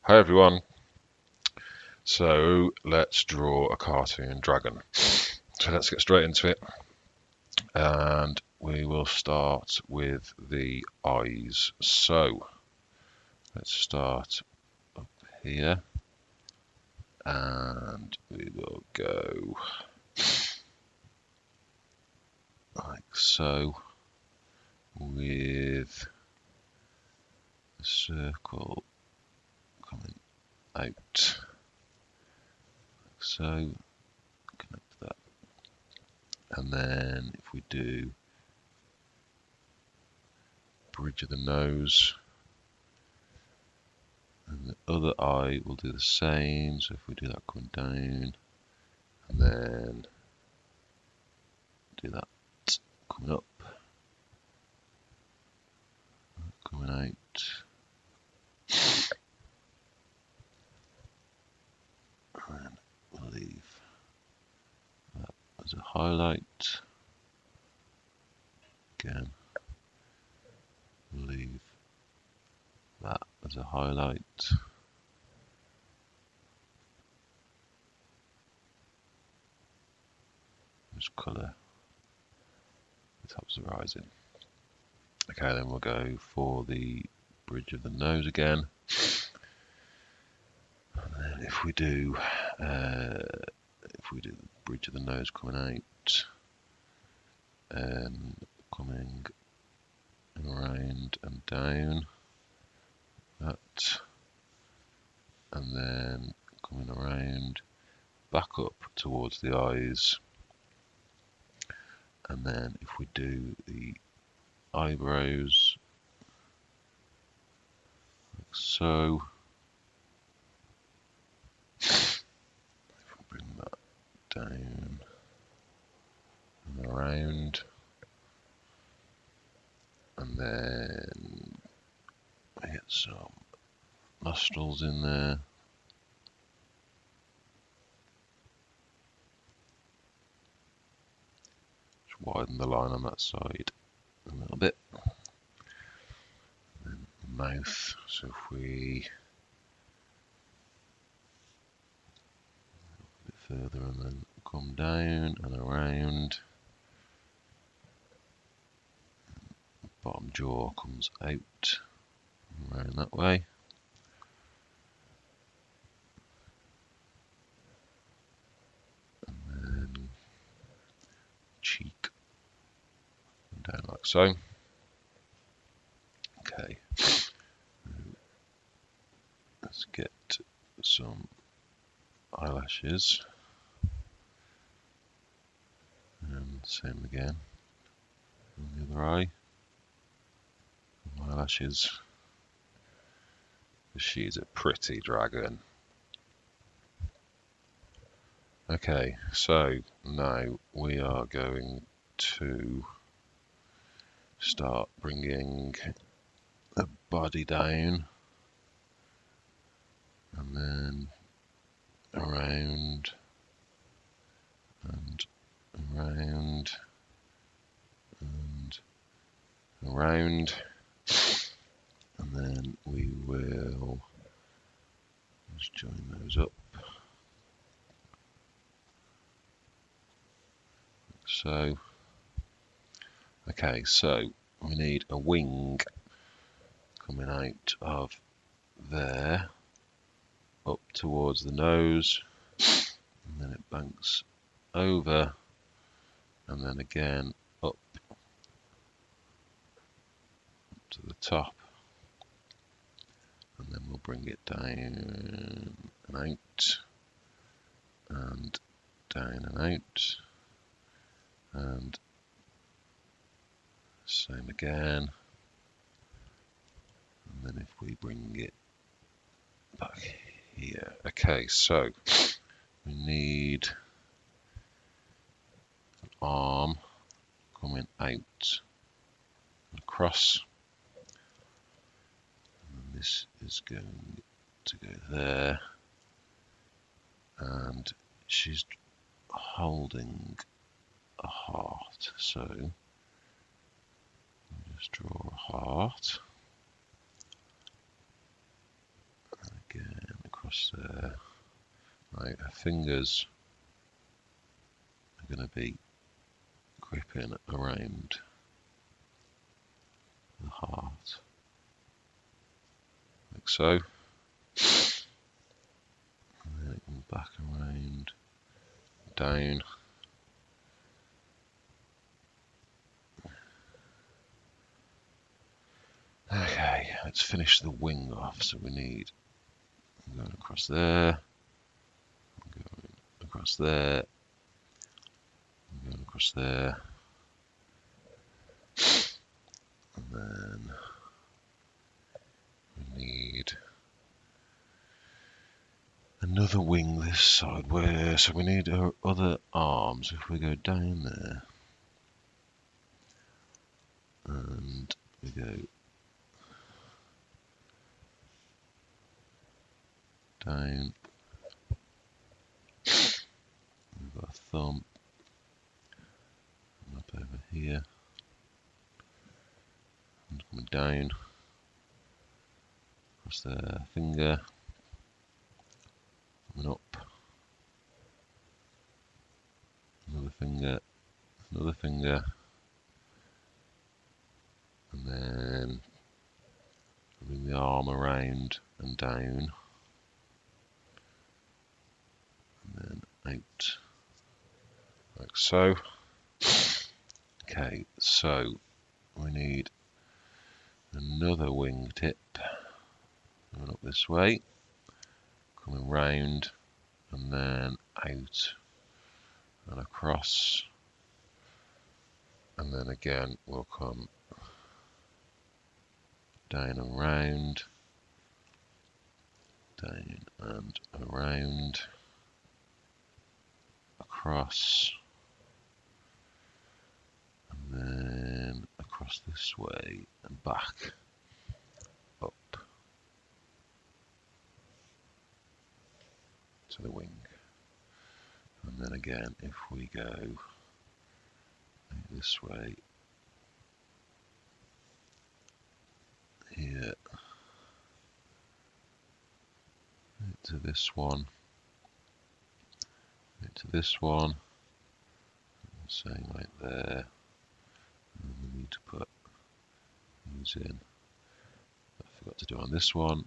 Hi everyone. So let's draw a cartoon dragon. So let's get straight into it. And we will start with the eyes. So let's start up here. And we will go like so, with a circle coming out. So connect that. And then if we do bridge of the nose, and the other eye will do the same. So if we do that coming down, and then do that coming up, coming out, and then we'll leave that as a highlight. Again, we'll leave that as a highlight. Just colour the tops of the eyes in. Okay, then we'll go for the bridge of the nose again. And then if we do the bridge of the nose coming out, coming around and down, that, and then coming around back up towards the eyes, and then if we do the eyebrows like so, if we bring that down and around, and then we get some nostrils in there. Just widen the line on that side a little bit. And then the mouth. So if we a bit further and then come down and around, bottom jaw comes out around that way. And then cheek down like so. Okay, let's get some eyelashes, and same again on the other eye. Eyelashes. She's a pretty dragon. Okay, so now we are going to start bringing the body down, and then around and around and around, and then we will just join those up like so. Okay, so we need a wing coming out of there up towards the nose, and then it banks over, and then again up to the top, and then we'll bring it down and out, and down and out, and same again. And then if we bring it back here. Okay, so we need an arm coming out across, and this is going to go there, and she's holding a heart, so we'll just draw a heart, and again across there. Right, her fingers are going to be gripping around the heart, like so. And then it comes back around, down. Okay, let's finish the wing off. So we need, I'm going across there, I'm going across there, I'm going across there, and then we need another wing this side. So we need our other arms. If we go down there, and we go down, we've got a thumb up over here, and coming down across the finger, coming up, another finger, and then bring the arm around and down, and then out, like so. Okay, so we need another wingtip going up this way, coming round, and then out and across, and then again we'll come down and round, down and around, across, and then across this way and back, up to the wing. And then again, if we go this way, here, to this one, to this one, same right there, and we need to put these in. I forgot to do on this one,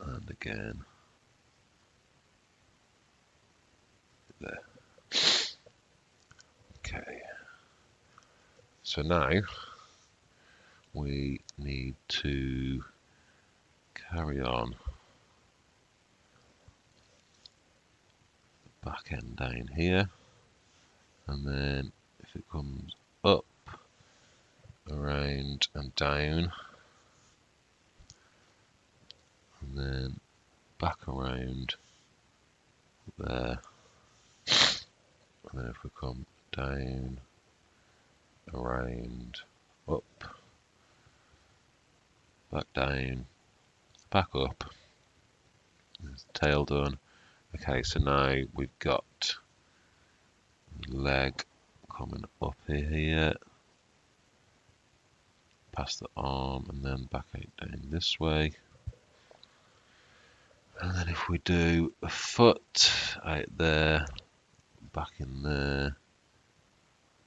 and again there. Okay, so now we need to carry on the back end down here, and then if it comes up, around and down, and then back around there, and then if we come down, around, up, back down, back up, there's the tail done. Okay, so now we've got the leg coming up here, past the arm, and then back out down this way. And then if we do a foot out there, back in there,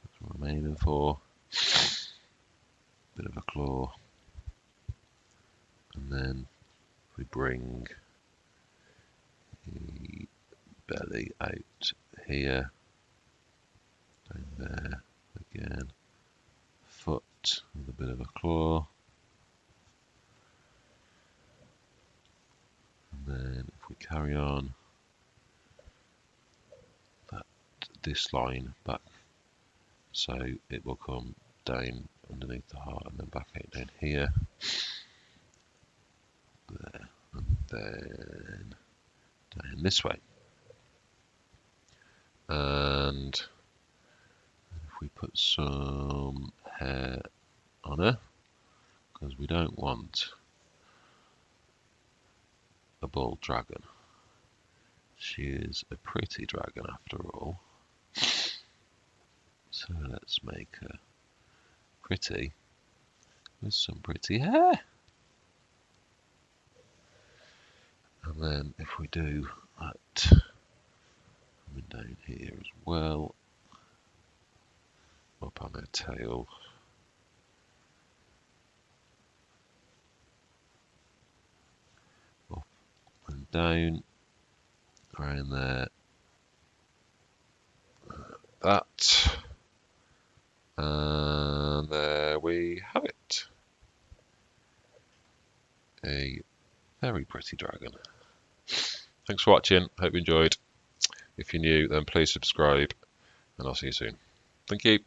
that's what I'm aiming for. Bit of a claw. And then we bring the belly out here, down there again, foot with a bit of a claw, and then if we carry on this line back, so it will come down underneath the heart and then back out down here, there, and then down this way. And if we put some hair on her, because we don't want a bald dragon. She is a pretty dragon after all. So let's make her pretty with some pretty hair. And then if we do that, coming down here as well, up on our tail, up and down, around there, that, and there we have it. A very pretty dragon. Thanks for watching, hope you enjoyed. If you're new, then please subscribe, and I'll see you soon. Thank you.